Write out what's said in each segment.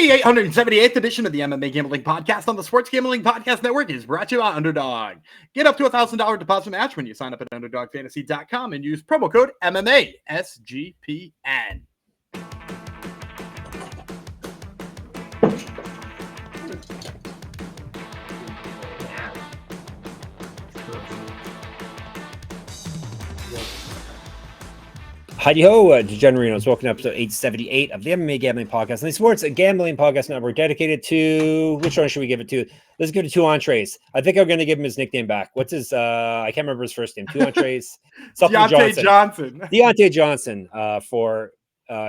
The 878th edition of the MMA Gambling Podcast on the Sports Gambling Podcast Network is brought to you by Underdog. Get up to $1,000 deposit match when you sign up at UnderdogFantasy.com and use promo code MMA SGPN. Heidi ho, Degenerinos. Welcome to episode 878 of the MMA Gambling Podcast and the Sports Gambling Podcast Network, dedicated to, which one should we give it to? Let's give it to Two Entrees. I think I'm going to give him his nickname back. What's his, I can't remember his first name. Two Entrees. Deontay Johnson for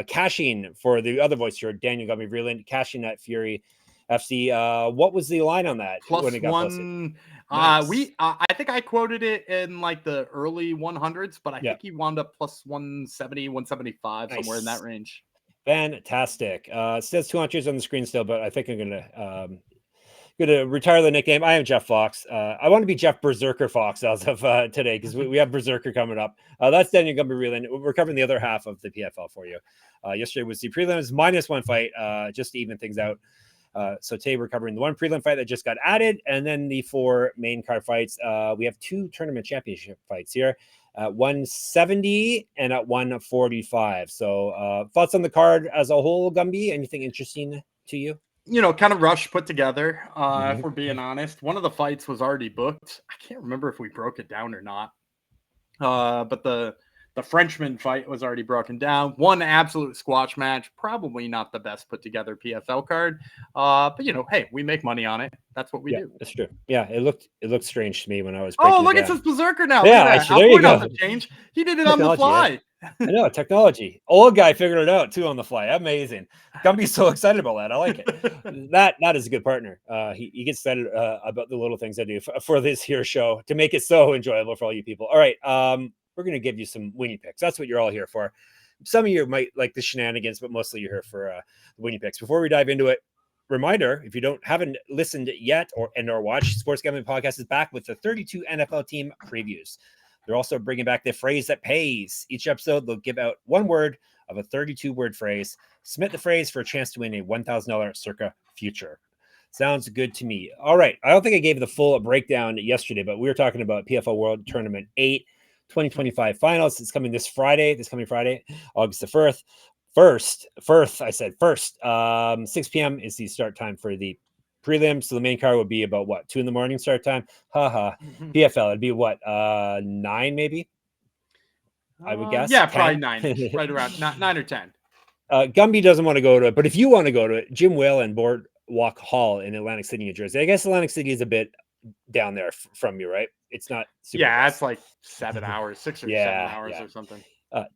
cashing for the other voice here, Daniel Gummy Vreeland, cashing that Fury FC. What was the line on that? Plus when it got one. Nice. I think I quoted it in like the early 100s, but I think he wound up plus 170, 175, nice. Somewhere in that range. Fantastic. It says 200 on the screen still, but I think I'm gonna retire the nickname. I am Jeff Fox. I want to be Jeff Berserker Fox as of today, because we have Berserker coming up. That's Daniel Gumby Vreeland. We're covering the other half of the PFL for you. Yesterday was the prelims minus one fight, just to even things out. So today we're covering the one prelim fight that just got added, and then the four main card fights. We have two tournament championship fights here at 170 and at 145. So thoughts on the card as a whole, Gumby? Anything interesting to you? You know, kind of rushed put together, if we're being honest. One of the fights was already booked. I can't remember if we broke it down or not. But the Frenchman fight was already broken down. One absolute squash match. Probably not the best put together PFL card. But you know, hey, we make money on it. That's what we do. That's true. Yeah, it looked strange to me when I was. Oh, look, it says Berserker now. Yeah, there you go. Change. He did it on the fly. I know, technology. Old guy figured it out too on the fly. Amazing. Gumby's so excited about that. I like it. That is a good partner. He gets excited about the little things I do for this here show to make it so enjoyable for all you people. All right. We're going to give you some winning picks. That's what you're all here for. Some of you might like the shenanigans, but mostly you're here for the winning picks. Before we dive into it, reminder, if you haven't listened yet or watched, Sports Gambling Podcast is back with the 32 NFL team previews. They're also bringing back the phrase that pays. Each episode, they'll give out one word of a 32-word phrase. Submit the phrase for a chance to win a $1,000 circa future. Sounds good to me. All right. I don't think I gave the full breakdown yesterday, but we were talking about PFL World Tournament 8 2025 finals. It's coming this coming Friday, August the 1st. First, 6 p.m. is the start time for the prelims. So the main card would be about 2 a.m. start time. PFL, it'd be 9 maybe? I would guess. Yeah, 10? Probably 9. Right around 9 or 10. Gumby doesn't want to go to it, but if you want to go to it, Jim Whalen Boardwalk Hall in Atlantic City, New Jersey. I guess Atlantic City is a bit down there from you, right? It's not super close. It's like 7 hours, 6 or 7 hours or something.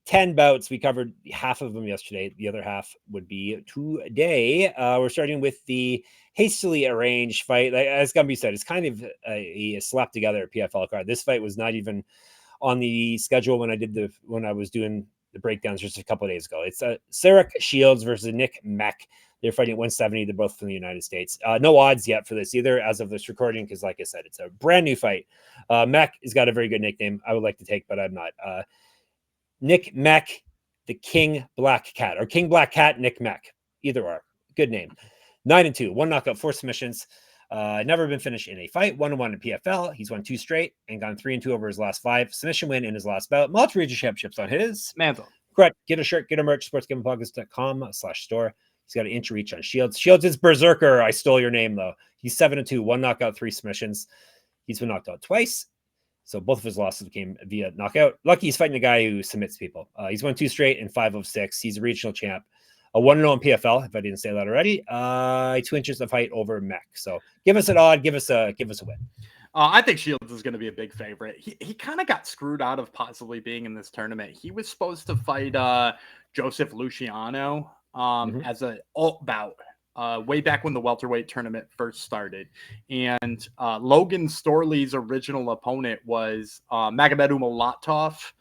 10 bouts. We covered half of them yesterday. The other half would be today. We're starting with the hastily arranged fight. As Gumby said, it's kind of a slap together PFL card. This fight was not even on the schedule when I was doing the breakdowns just a couple of days ago. It's Sarek Shields versus Nick Meck. They're fighting at 170. They're both from the United States. No odds yet for this either as of this recording, because like I said, it's a brand new fight. Meck has got a very good nickname I would like to take, but I'm not. Nick Meck, the King Black Cat, or King Black Cat, Nick Meck. Either are. Good name. 9-2, 1 knockout, 4 submissions. Never been finished in a fight. 1-1 in PFL. He's won 2 straight and gone 3-2 over his last 5. Submission win in his last bout. Multiple region championships on his mantle. Correct. Get a shirt, get a merch, sportsgamblingpodcast.com/store. He's got an inch reach on Shields. Shields is Berserker. I stole your name, though. He's 7-2, 1 knockout, 3 submissions. He's been knocked out twice. So both of his losses came via knockout. Lucky he's fighting a guy who submits people. He's won 2 straight and 5 of 6. He's a regional champ. A 1-0 in PFL, if I didn't say that already. 2 inches of height over Meck. So give us an odd, give us a win. I think Shields is going to be a big favorite. He kind of got screwed out of possibly being in this tournament. He was supposed to fight Joseph Luciano as an alt bout way back when the welterweight tournament first started. And Logan Storley's original opponent was Magomedov Mulatov,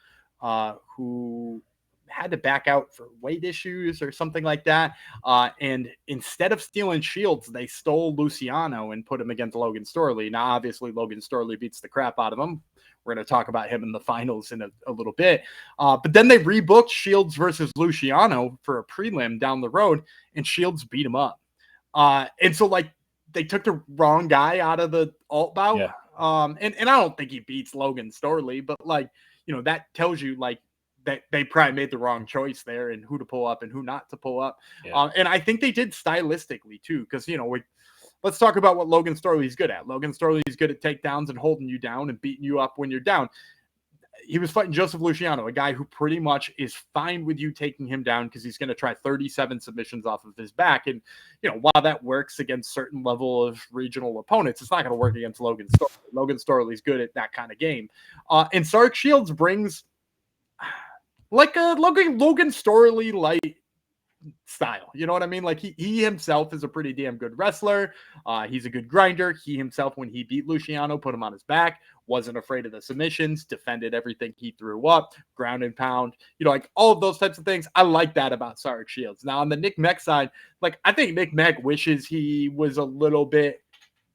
who had to back out for weight issues or something like that. And instead of stealing Shields, they stole Luciano and put him against Logan Storley. Now, obviously, Logan Storley beats the crap out of him. We're going to talk about him in the finals in a little bit. But then they rebooked Shields versus Luciano for a prelim down the road, and Shields beat him up. And so like they took the wrong guy out of the alt bout. Yeah. And I don't think he beats Logan Storley, but like, you know, that tells you like that they probably made the wrong choice there and who to pull up and who not to pull up. Yeah. And I think they did stylistically too, because, you know, let's talk about what Logan Storley's good at. Logan Storley's good at takedowns and holding you down and beating you up when you're down. He was fighting Joseph Luciano, a guy who pretty much is fine with you taking him down because he's going to try 37 submissions off of his back. And, you know, while that works against certain level of regional opponents, it's not going to work against Logan Storley. Logan Storley's good at that kind of game. And Sarek Shields brings like a Logan Storley light style. You know what I mean? Like he himself is a pretty damn good wrestler. He's a good grinder. He himself, when he beat Luciano, put him on his back, wasn't afraid of the submissions, defended everything he threw up, ground and pound, you know, like all of those types of things. I like that about Sarek Shields. Now on the Nick Meck side, like I think Nick Meck wishes he was a little bit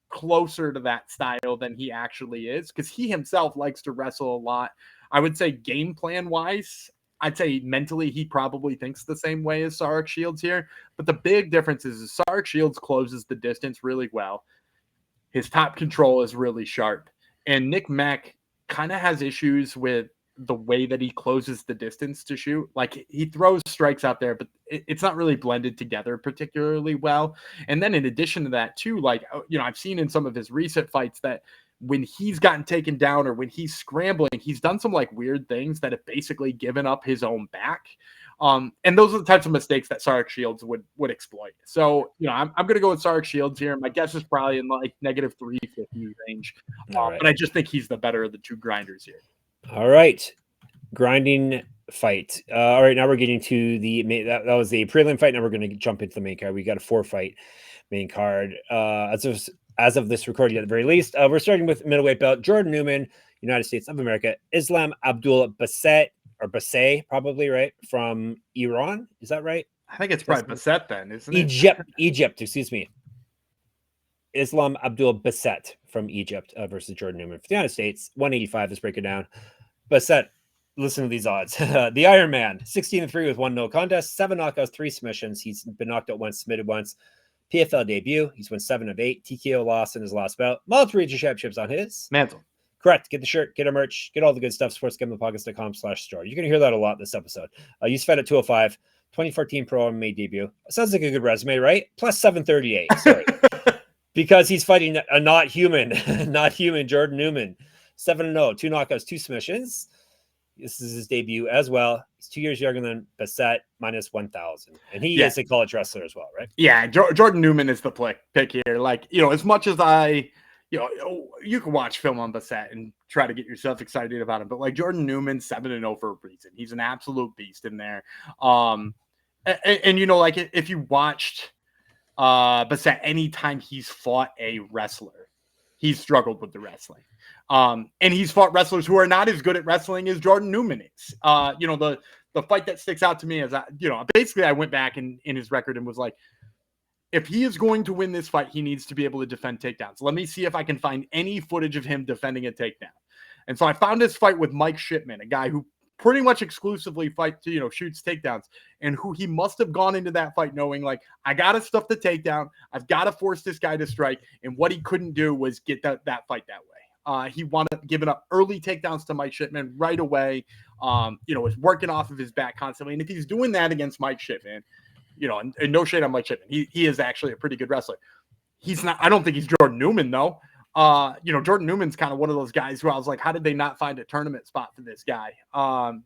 closer to that style than he actually is, because he himself likes to wrestle a lot. I would say game plan wise, I'd say mentally he probably thinks the same way as Sarek Shields here. But the big difference is Sarek Shields closes the distance really well. His top control is really sharp. And Nick Meck kind of has issues with the way that he closes the distance to shoot. Like he throws strikes out there, but it's not really blended together particularly well. And then in addition to that too, like, you know, I've seen in some of his recent fights that when he's gotten taken down or when he's scrambling, he's done some like weird things that have basically given up his own back. And those are the types of mistakes that Sarek Shields would exploit. So, you know, I'm going to go with Sarek Shields here. My guess is probably in like negative 350 range. Right. But I just think he's the better of the two grinders here. All right. Grinding fight. All right. Now we're getting to the main. That was the prelim fight. Now we're going to jump into the main card. We got a 4-fight main card. As of this recording, at the very least, we're starting with middleweight belt Jordan Newman, United States of America, Eslam Abdul Baset, or Baset, probably, right? From Iran. Is that right? I think it's probably Baset then, isn't it? Egypt, excuse me. Eslam Abdul Baset from Egypt versus Jordan Newman for the United States. 185, let's break it down. Baset, listen to these odds. The Iron Man, 16-3 with 1 no contest, 7 knockouts, 3 submissions. He's been knocked out once, submitted once. PFL debut. He's won 7 of 8. TKO loss in his last bout. Multiple region championships on his mantle. Correct. Get the shirt, get our merch, get all the good stuff. sportsgamblingpockets.com/store. You're going to hear that a lot this episode. He's fed at 205, 2014 pro MMA debut. Sounds like a good resume, right? Plus 738. Sorry. Because he's fighting a not human Jordan Newman. 7-0, 2 knockouts, 2 submissions. This is his debut as well. He's 2 years younger than Baset, minus 1,000. And he is a college wrestler as well, right? Yeah, Jordan Newman is the pick here. Like, you know, as much as you can watch film on Baset and try to get yourself excited about him. But like Jordan Newman, 7-0 for a reason. He's an absolute beast in there. And you know, like if you watched Baset, anytime he's fought a wrestler, he's struggled with the wrestling. And he's fought wrestlers who are not as good at wrestling as Jordan Newman is. You know, the fight that sticks out to me is, basically I went back in his record and was like, if he is going to win this fight, he needs to be able to defend takedowns. Let me see if I can find any footage of him defending a takedown. And so I found this fight with Mike Shipman, a guy who pretty much exclusively shoots takedowns, and who he must have gone into that fight knowing, like, I got to stuff the takedown. I've got to force this guy to strike. And what he couldn't do was get that fight that way. He wound up giving up early takedowns to Mike Shipman right away. Was working off of his back constantly. And if he's doing that against Mike Shipman, and no shade on Mike Shipman, he is actually a pretty good wrestler. He's not, I don't think he's Jordan Newman though. Jordan Newman's kind of one of those guys who I was like, how did they not find a tournament spot for this guy? For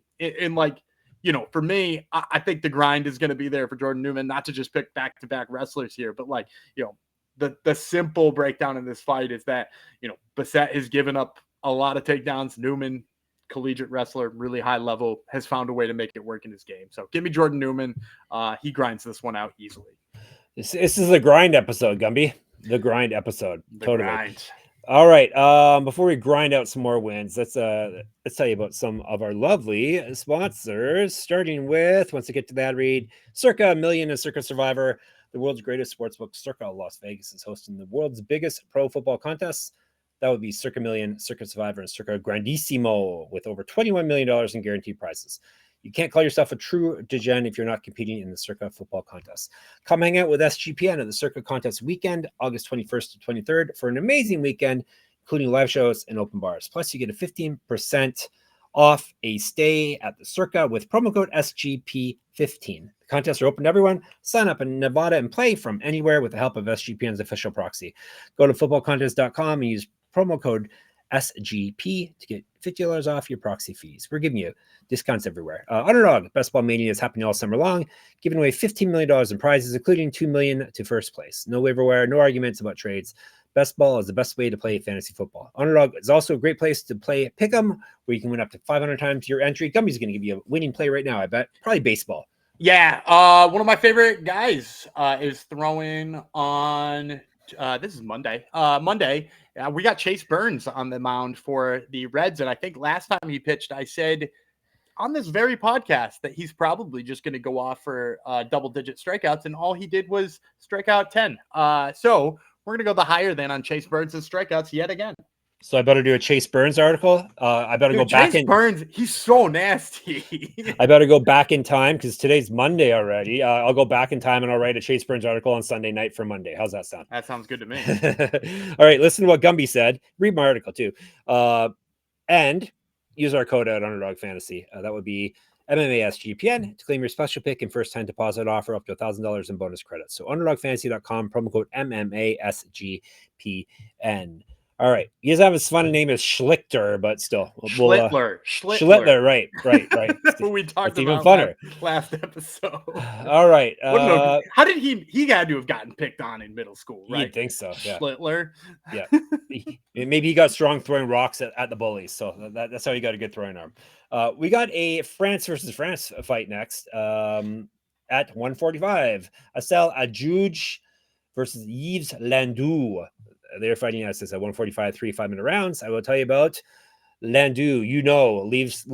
me, I think the grind is going to be there for Jordan Newman, not to just pick back-to-back wrestlers here, but the simple breakdown in this fight is that, Baset has given up a lot of takedowns. Newman, collegiate wrestler, really high level, has found a way to make it work in his game. So give me Jordan Newman. He grinds this one out easily. This is the grind episode, Gumby. The grind episode. Totally. Grind. All right. Before we grind out some more wins, let's tell you about some of our lovely sponsors. Starting with, once I get to that read, Circa Million and Circa Survivor, the world's greatest sportsbook. Circa Las Vegas is hosting the world's biggest pro football contests. That would be Circa Million, Circa Survivor, and Circa Grandissimo, with over $21 million in guaranteed prizes. You can't call yourself a true degen if you're not competing in the Circa football contest. Come hang out with SGPN at the Circa contest weekend, August 21st to 23rd, for an amazing weekend, including live shows and open bars. Plus, you get a 15% off a stay at the Circa with promo code SGP15. The contests are open to everyone. Sign up in Nevada and play from anywhere with the help of SGPN's official proxy. Go to footballcontest.com and use promo code SGP to get $50 off your proxy fees. We're giving you discounts everywhere. Underdog Best Ball Mania is happening all summer long, giving away $15 million in prizes, including $2 million to first place. No waiverware, no arguments about trades. Best Ball is the best way to play fantasy football. Underdog is also a great place to play Pick'em, where you can win up to 500 times your entry. Gumby's going to give you a winning play right now, I bet. Probably baseball. Yeah, one of my favorite guys is throwing on. This is Monday. We got Chase Burns on the mound for the Reds, and I think last time he pitched, I said on this very podcast that he's probably just going to go off for double-digit strikeouts, and all he did was strike out 10. So we're going to go the higher than on Chase Burns' strikeouts yet again. So I better do a Chase Burns article. I better go back in. Burns, he's so nasty. I better go back in time because today's Monday already. I'll go back in time and I'll write a Chase Burns article on Sunday night for Monday. How's that sound? That sounds good to me. All right, listen to what Gumby said. Read my article too. And use our code at Underdog Fantasy. That would be MMASGPN to claim your special pick and first time deposit offer up to $1,000 in bonus credits. So underdogfantasy.com, promo code MMASGPN. All right. He doesn't have his fun name as Schlichter, but still. Schlitter. Right. We talked even about funner. Last episode. All right. How did he had to have gotten picked on in middle school, right? You'd think so. Yeah. Schlitter. Yeah. Maybe he got strong throwing rocks at the bullies. So that's how he got a good throwing arm. We got a France versus France fight next at 145. Asaël Adjoudj versus Yves Landu. They're fighting us at 145, 3 5-minute rounds. I will tell you about Landu.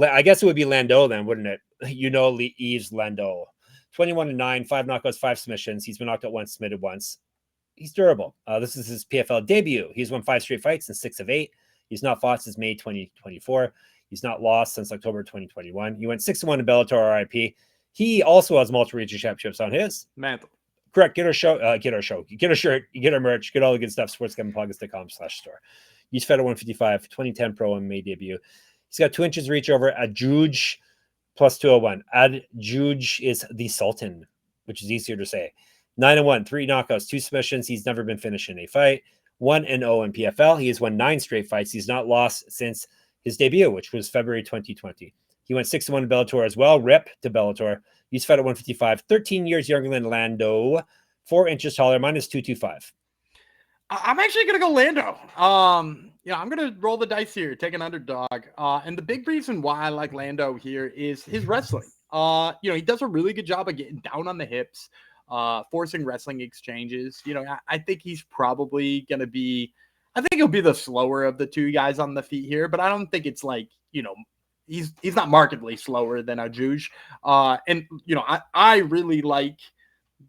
I guess it would be Lando then, wouldn't it? Yves Lando. 21-9, 5 knockouts, 5 submissions. He's been knocked out once, submitted once. He's durable. This is his PFL debut. He's won 5 straight fights and 6 of 8. He's not fought since May 2024. He's not lost since October 2021. He went 6-1 in Bellator RIP. He also has multiple region championships on his mantle. Correct. Get our shirt, get a shirt, get our merch, get all the good stuff. sportsgamblingpockets.com/store. He's fed at 155, 2010 pro MMA debut. He's got 2 inches reach over Adjoudj plus 201. Adjoudj is the Sultan, which is easier to say. 9-1, 3 knockouts, 2 submissions. He's never been finished in a fight. 1-0 in PFL. He has won 9 straight fights. He's not lost since his debut, which was February 2020. He went 6-1 in Bellator as well. Rip to Bellator. He's fed at 155, 13 years younger than Lando, 4 inches taller, minus 225. I'm actually going to go Lando. I'm going to roll the dice here, take an underdog. And the big reason why I like Lando here is his wrestling. He does a really good job of getting down on the hips, forcing wrestling exchanges. I think he's probably going to be, I think he'll be the slower of the 2 guys on the feet here, but I don't think it's like, he's not markedly slower than Adjoudj. I really like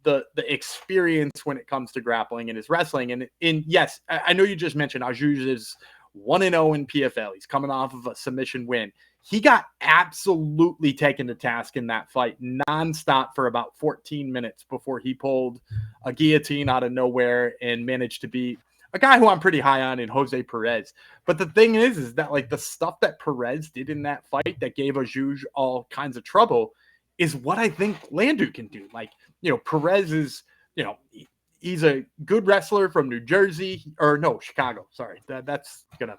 the experience when it comes to grappling and his wrestling. And yes, I know you just mentioned Adjoudj is 1-0 in PFL. He's coming off of a submission win. He got absolutely taken to task in that fight nonstop for about 14 minutes before he pulled a guillotine out of nowhere and managed to beat a guy who I'm pretty high on in Jose Perez. But the thing is that like the stuff that Perez did in that fight that gave Adjoudj all kinds of trouble is what I think Landu can do. Like, Perez is, he's a good wrestler from New Jersey Chicago. Sorry. That's gonna,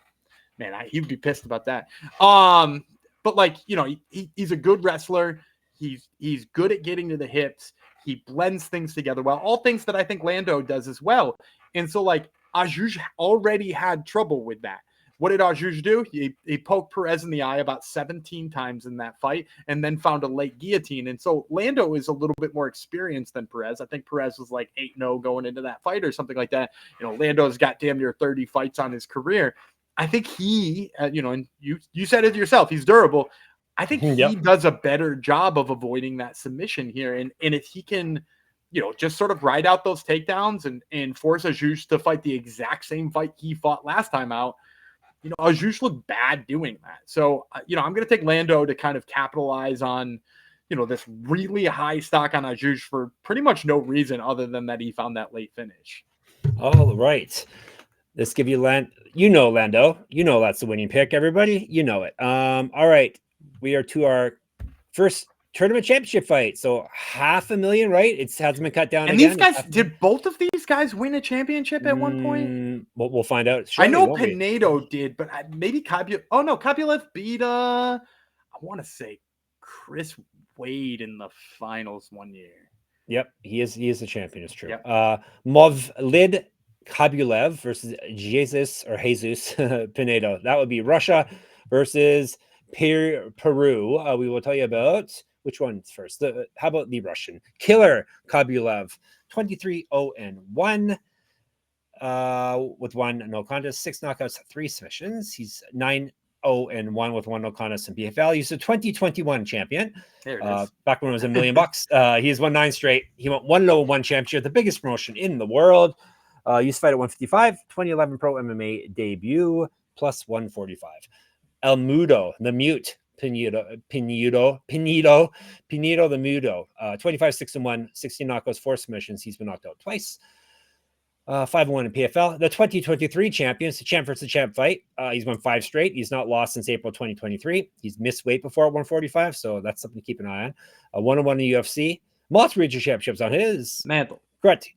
he'd be pissed about that. But like, he's a good wrestler. He's good at getting to the hips. He blends things together well, all things that I think Lando does as well. And so like, Adjoudj already had trouble with that. What did Adjoudj do? He poked Perez in the eye about 17 times in that fight and then found a late guillotine. And so Lando is a little bit more experienced than Perez. I think Perez was like 8-0 going into that fight or something like that. Lando's got damn near 30 fights on his career. I think he, and you said it yourself, he's durable. I think he does a better job of avoiding that submission here. And if he can, just sort of ride out those takedowns and force Adjoudj to fight the exact same fight he fought last time out, Adjoudj looked bad doing that. So, I'm going to take Landu to kind of capitalize on, this really high stock on Adjoudj for pretty much no reason other than that he found that late finish. All right. Let's give you Landu. That's the winning pick, everybody. You know it. All right. We are to our first tournament championship fight. So $500,000, right? It hasn't been cut down. And again. These guys, did both of these guys win a championship at one point? We'll find out. I know Pinedo did, but maybe Khaybulaev. Oh no, Khaybulaev beat I want to say Chris Wade in the finals one year. Yep, he is the champion. It's true. Yep. Movlid Khaybulaev versus Jesus Pinedo. That would be Russia versus Peru. We will tell you about which one's first. How about the Russian killer Khaybulaev, 23-0-1. With one no contest, 6 knockouts, 3 submissions. He's 9-0-1 with 1 no contest in PFL. He's a 2021 champion. There it is. Back when it was $1 million. He's won 9 straight. He won 1-0-1 championship, the biggest promotion in the world. Used to fight at 155, 2011 pro MMA debut, plus 145. El Mudo, the Mute, Pinedo, the Mudo, 25-6-1, 16 knockouts, 4 submissions. He's been knocked out twice. 5-1 in PFL. The 2023 champions, the champ versus champ fight. He's won 5 straight. He's not lost since April 2023. He's missed weight before at 145, so that's something to keep an eye on. 1-1 in the UFC. Multiple regional championships on his mantle. Correct.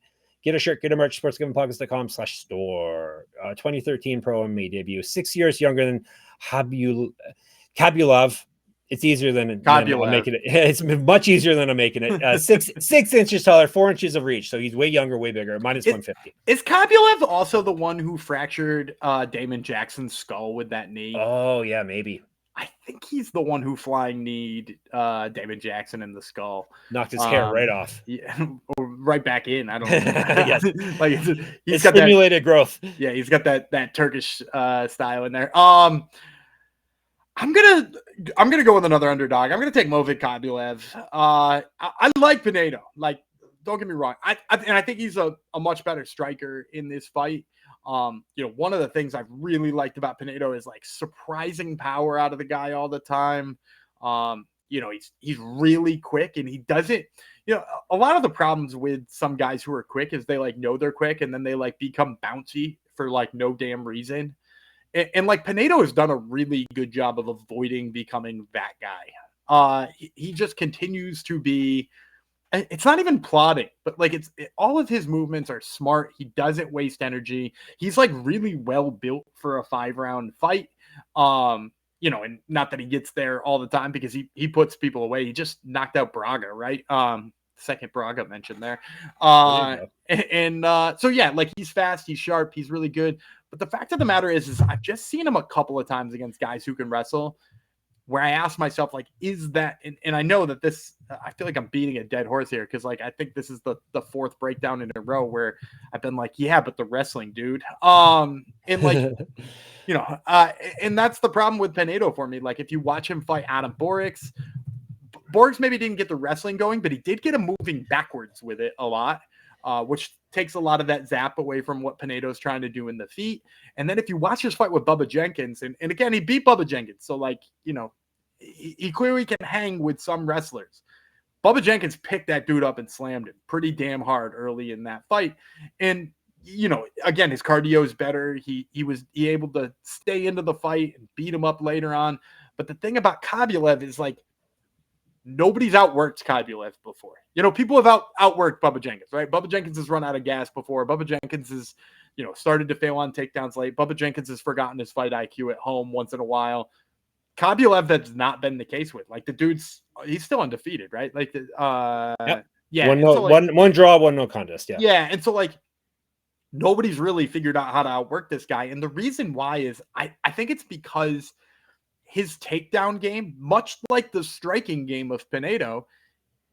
Get a shirt, get a merch, sportsgamblingpockets.com/store. 2013 pro MMA debut. 6 years younger than Khaybulaev. It's easier than I'm making it. It's much easier than I'm making it. 6 inches taller, 4 inches of reach. So he's way younger, way bigger. Minus 150. Is Khaybulaev also the one who fractured Damon Jackson's skull with that knee? Oh yeah, maybe. I think he's the one who flying kneed Damon Jackson in the skull. Knocked his hair right off. Yeah, or right back in. I don't know. Yes. Like he's got stimulated growth. Yeah, he's got that Turkish style in there. I'm gonna go with another underdog. I'm gonna take Movlid Khaybulaev. I like Pinedo. Like, don't get me wrong. I think he's a much better striker in this fight. One of the things I've really liked about Pinedo is like surprising power out of the guy all the time. He's really quick and he doesn't. A lot of the problems with some guys who are quick is they like know they're quick and then they like become bouncy for like no damn reason. And like Pinedo has done a really good job of avoiding becoming that guy. He just continues to be. It's not even plotting, but like all of his movements are smart. He doesn't waste energy. He's like really well built for a 5-round fight. And not that he gets there all the time because he puts people away. He just knocked out Braga, right? Second Braga mentioned there. So yeah, like he's fast, he's sharp, he's really good. But the fact of the matter is I've just seen him a couple of times against guys who can wrestle where I ask myself, like, is that, and I know that this, I feel like I'm beating a dead horse here because, like, I think this is the 4th breakdown in a row where I've been like, yeah, but the wrestling, dude. And like, and that's the problem with Pinedo for me. Like, if you watch him fight Adam Borix maybe didn't get the wrestling going, but he did get him moving backwards with it a lot, which takes a lot of that zap away from what Pinedo's trying to do in the feet. And then if you watch his fight with Bubba Jenkins, and again, he beat Bubba Jenkins. So like, he clearly can hang with some wrestlers. Bubba Jenkins picked that dude up and slammed him pretty damn hard early in that fight. And, again, his cardio is better. He was able to stay into the fight and beat him up later on. But the thing about Khaybulaev is like, nobody's outworked Khaybulaev before. People have outworked Bubba Jenkins, right? Bubba Jenkins has run out of gas before. Bubba Jenkins has, started to fail on takedowns late. Bubba Jenkins has forgotten his fight IQ at home once in a while. Khaybulaev, that's not been the case with. Like, he's still undefeated, right? Like, yep. Yeah. One draw, 1 no contest. Yeah. Yeah. And so, like, nobody's really figured out how to outwork this guy. And the reason why is I think it's because his takedown game, much like the striking game of Pinedo,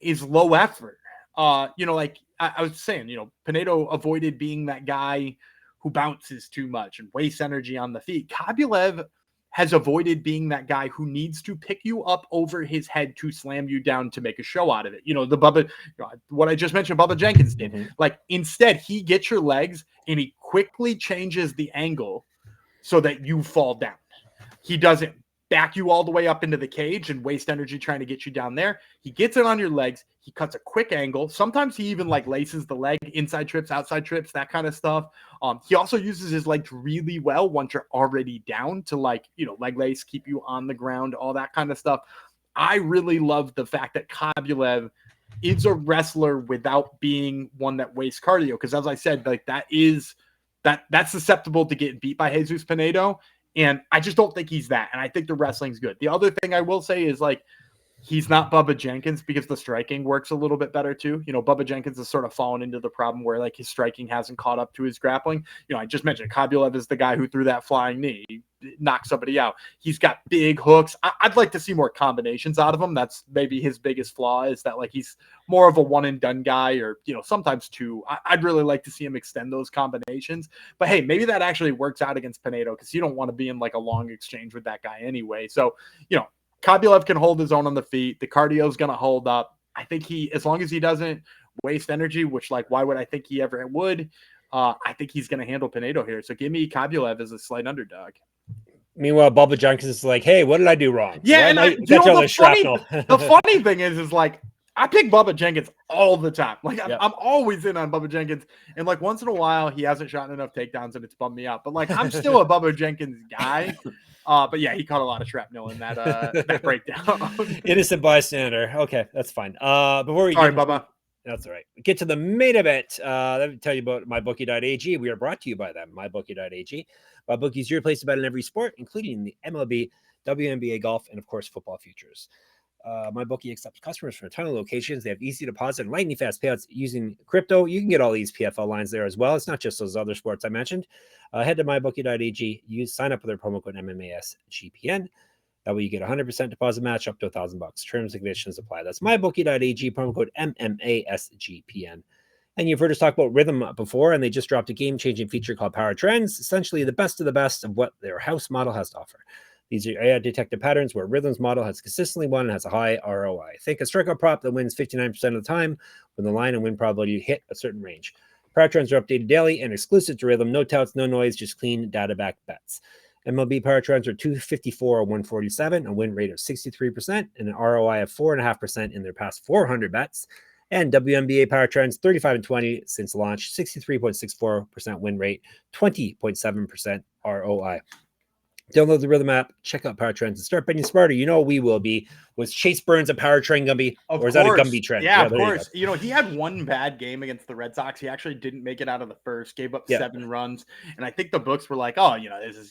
is low effort. Like I was saying, Pinedo avoided being that guy who bounces too much and wastes energy on the feet. Khaybulaev has avoided being that guy who needs to pick you up over his head to slam you down to make a show out of it. The Bubba, what I just mentioned, Bubba Jenkins did. Mm-hmm. Like, instead, he gets your legs and he quickly changes the angle so that you fall down. He doesn't back you all the way up into the cage and waste energy trying to get you down there. He gets it on your legs. He cuts a quick angle. Sometimes he even like laces the leg, inside trips, outside trips, that kind of stuff. He also uses his legs really well once you're already down to like, leg lace, keep you on the ground, all that kind of stuff. I really love the fact that Khaybulaev is a wrestler without being one that wastes cardio. Because as I said, like that's susceptible to getting beat by Jesus Pinedo. And I just don't think he's that. And I think the wrestling's good. The other thing I will say is like, he's not Bubba Jenkins because the striking works a little bit better too. Bubba Jenkins has sort of fallen into the problem where like his striking hasn't caught up to his grappling. I just mentioned Khaybulaev is the guy who threw that flying knee, knocked somebody out. He's got big hooks. I'd like to see more combinations out of him. That's maybe his biggest flaw, is that like he's more of a one and done guy, or sometimes two. I'd really like to see him extend those combinations. But hey, maybe that actually works out against Pinedo, because you don't want to be in like a long exchange with that guy anyway. So Khaybulaev can hold his own on the feet. The cardio is going to hold up. I think as long as he doesn't waste energy, which like, why would I think he ever would? I think he's going to handle Pinedo here. So give me Khaybulaev as a slight underdog. Meanwhile, Bubba Jenkins is like, hey, what did I do wrong? Yeah, and the funny thing is like, I pick Bubba Jenkins all the time. Like I'm always in on Bubba Jenkins. And like once in a while, he hasn't shot enough takedowns and it's bummed me out. But like, I'm still a Bubba Jenkins guy. But yeah, he caught a lot of shrapnel in that breakdown. Innocent bystander. Okay, that's fine. Before we Bubba. That's all right. Get to the main event. Let me tell you about MyBookie.ag. We are brought to you by them, MyBookie.ag. MyBookie is your place to bet on every sport, including the MLB, WNBA, golf, and of course, football futures. MyBookie accepts customers from a ton of locations. They have easy deposit and lightning fast payouts using crypto. You can get all these PFL lines there as well. It's not just those other sports I mentioned. Head to MyBookie.ag. Sign up with their promo code MMASGPN. That way you get 100% deposit match up to $1,000. Terms and conditions apply. That's MyBookie.ag, promo code MMASGPN. And you've heard us talk about Rhythm before, and they just dropped a game-changing feature called Power Trends, essentially the best of what their house model has to offer. These are AI-detected patterns where Rhythm's model has consistently won and has a high ROI. Think a strikeout prop that wins 59% of the time when the line and win probability hit a certain range. Power Trends are updated daily and exclusive to Rhythm. No touts, no noise, just clean data-backed bets. MLB Power Trends are 254 or 147, a win rate of 63%, and an ROI of 4.5% in their past 400 bets. And WNBA Power Trends 35 and 20 since launch, 63.64% win rate, 20.7% ROI. Download the Rhythm app, check out Power Trends, and start betting smarter. We will be. Was Chase Burns a power trend Gumby? Or is that a Gumby trend? Yeah, of course. He had one bad game against the Red Sox. He actually didn't make it out of the first, gave up 7 runs. And I think the books were like,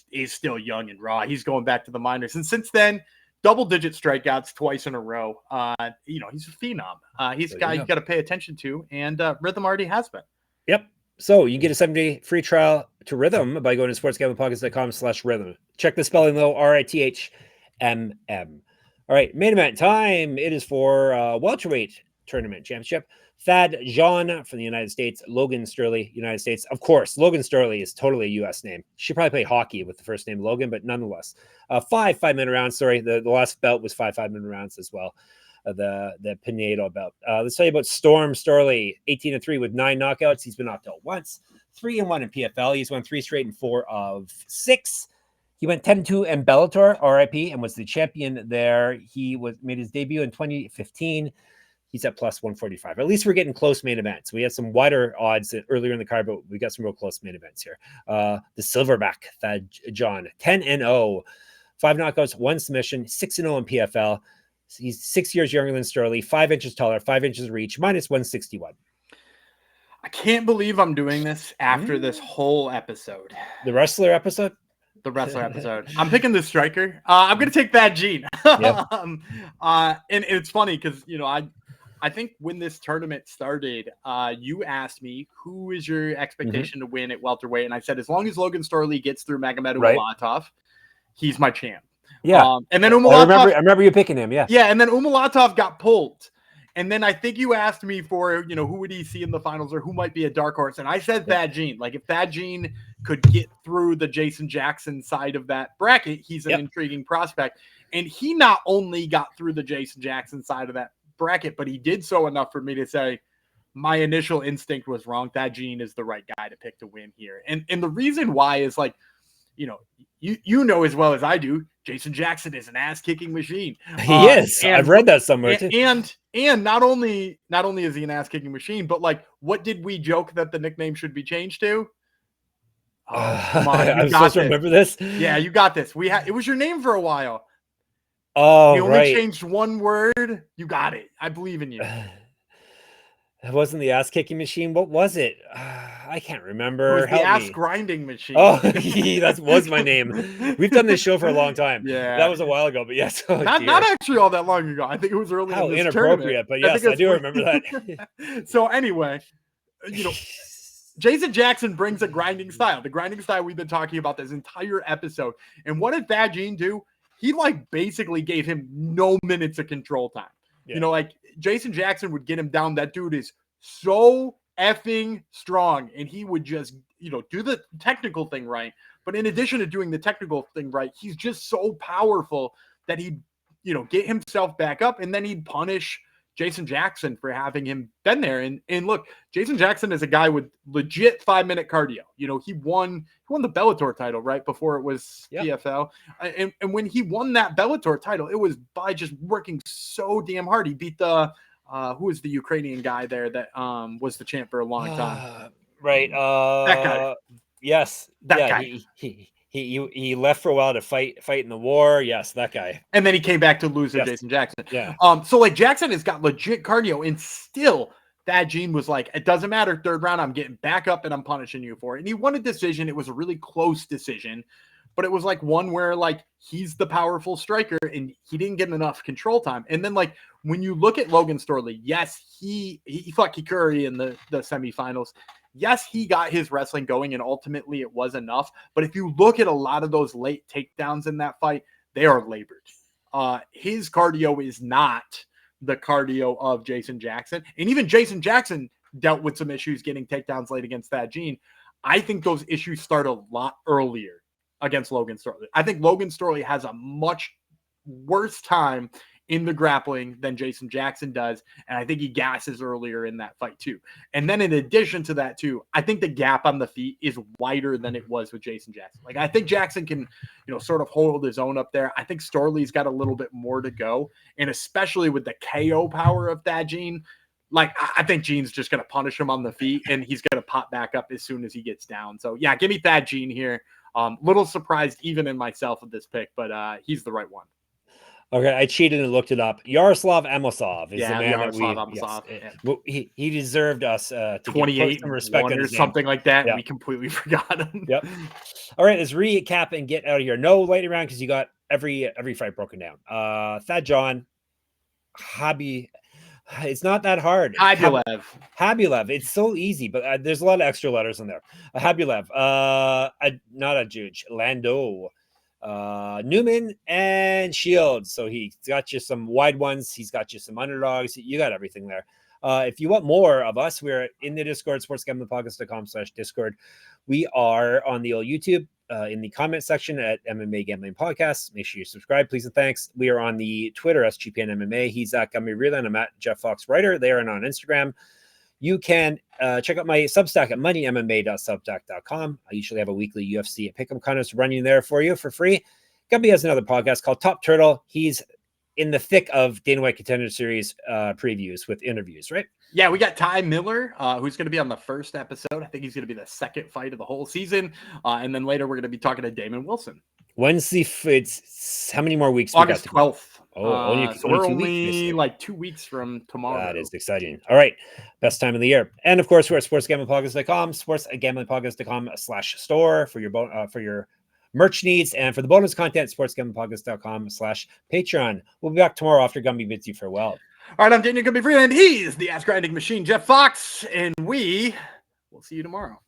he's still young and raw. He's going back to the minors. And since then, double-digit strikeouts twice in a row. He's a phenom. He's a guy you got to pay attention to, and Rhythm already has been. Yep. So you can get a 7-day free trial to Rhythm by going to sportsgamblingpockets.com/rhythm. Check the spelling though, RITHMM. All right, main event time. It is for welterweight tournament championship. Thad Jean from the United States, Logan Storley, United States. Of course, Logan Storley is totally a U.S. name. She probably play hockey with the first name Logan, but nonetheless. 5-minute rounds. Sorry, the last belt was 5-minute rounds as well. The Pinedo belt. Let's tell you about Storm Storley, 18-3 with 9 knockouts. He's been knocked out once, 3-1 in PFL. He's won 3 straight and 4 of 6. He went 10-2 in Bellator, RIP, and was the champion there. He made his debut in 2015. He's at plus 145. At least we're getting close main events. We had some wider odds earlier in the card, but we got some real close main events here. The Silverback, Thad John, 10-0, 5 knockouts, 1 submission, 6-0 in PFL. He's 6 years younger than Storley, 5 inches taller, 5 inches reach, minus 161. I can't believe I'm doing this after this whole episode. The wrestler episode? The wrestler episode. I'm picking the striker. I'm going to take Thad Gene. Yep. And it's funny because, I think when this tournament started, you asked me, who is your expectation to win at welterweight? And I said, as long as Logan Storley gets through Magomedov, he's my champ. Yeah. And then Umalatov, I remember you picking him. Yeah. Yeah. And then Umalatov got pulled. And then I think you asked me for, who would he see in the finals or who might be a dark horse. And I said Thad Gene. Like if Thad Gene could get through the Jason Jackson side of that bracket, he's an intriguing prospect. And he not only got through the Jason Jackson side of that bracket, but he did so enough for me to say my initial instinct was wrong. Thad Gene is the right guy to pick to win here. And the reason why is like, you know as well as I do, Jason Jackson is an ass-kicking machine. He is. I've read that somewhere too. And not only is he an ass-kicking machine, but like, what did we joke that the nickname should be changed to? Oh, come on, I'm supposed to remember this. Yeah, you got this. It was your name for a while. Oh, we only changed one word. You got it. I believe in you. It wasn't the ass kicking machine. What was it? I can't remember. It was the ass grinding machine. Oh, that was my name. We've done this show for a long time. Yeah, that was a while ago, but yes, not actually all that long ago. I think it was early. How in this inappropriate, tournament. But yes, I do remember that. So anyway, Jason Jackson brings a grinding style. The grinding style we've been talking about this entire episode. And what did Thad Gene do? He basically gave him no minutes of control time. Yeah. Jason Jackson would get him down. That dude is so effing strong, and he would just, do the technical thing right. But in addition to doing the technical thing right, he's just so powerful that he'd, get himself back up, and then he'd punish Jason Jackson for having him been there. And look, Jason Jackson is a guy with legit 5-minute cardio. He won the Bellator title right before it was PFL. And when he won that Bellator title, it was by just working so damn hard. He beat the who was the Ukrainian guy there that was the champ for a long time. Right. That guy. Yes. That guy. He left for a while to fight in the war. Yes, that guy. And then he came back to lose to Jason Jackson. Yeah. So Jackson has got legit cardio, and still Thad Gene was like, it doesn't matter, third round, I'm getting back up and I'm punishing you for it. And he won a decision. It was a really close decision, but it was one where he's the powerful striker and he didn't get enough control time. And then when you look at Logan Storley, yes, he fought Kikuri in the semifinals. Yes, he got his wrestling going, and ultimately it was enough. But if you look at a lot of those late takedowns in that fight, they are labored. His cardio is not the cardio of Jason Jackson. And even Jason Jackson dealt with some issues getting takedowns late against Thad Gene. I think those issues start a lot earlier against Logan Storley. I think Logan Storley has a much worse time in the grappling than Jason Jackson does. And I think he gasses earlier in that fight too. And then in addition to that too, I think the gap on the feet is wider than it was with Jason Jackson. I think Jackson can, sort of hold his own up there. I think Storley's got a little bit more to go. And especially with the KO power of Thad Gene, I think Gene's just going to punish him on the feet, and he's going to pop back up as soon as he gets down. So yeah, give me Thad Gene here. Little surprised even in myself with this pick, but he's the right one. Okay, I cheated and looked it up. Yaroslav Amosov is the man Yaroslav that he deserved us to 28 respect or something like that. Yeah. We completely forgot him. Yep. All right, let's recap and get out of here. No lightning round because you got every fight broken down. Thad John, Hobby. It's not that hard. Khaybulaev. It's so easy, but there's a lot of extra letters in there. Khaybulaev. Not Adjoudj. Landu. Newman and Shields. So he's got you some wide ones. He's got you some underdogs. You got everything there. If you want more of us, we're in the Discord, sportsgamblingpodcast.com/Discord. We are on the old YouTube in the comment section at MMA Gambling Podcast. Make sure you subscribe, please and thanks. We are on the Twitter, SGPN MMA. He's at Gummy Reeland. I'm at Jeff Fox Writer there and on Instagram. You can check out my Substack at moneymma.substack.com. I usually have a weekly UFC pick'em contest running there for you for free. Gumby has another podcast called Top Turtle. He's in the thick of Dana White Contender Series previews with interviews, right? Yeah, we got Ty Miller, who's going to be on the first episode. I think he's going to be the second fight of the whole season. And then later we're going to be talking to Damon Wilson. When's it's how many more weeks? August 12th. So we're only 2 weeks from tomorrow. That is exciting. All right. Best time of the year. And of course, we're at sportsgamblingpodcast.com, sportsgamblingpodcast.com/store for your merch needs. And for the bonus content, sportsgamblingpodcast.com/Patreon. We'll be back tomorrow after Gumby bids you farewell. All right. I'm Daniel Gumby Freeland. He's the ass grinding machine, Jeff Fox, and we will see you tomorrow.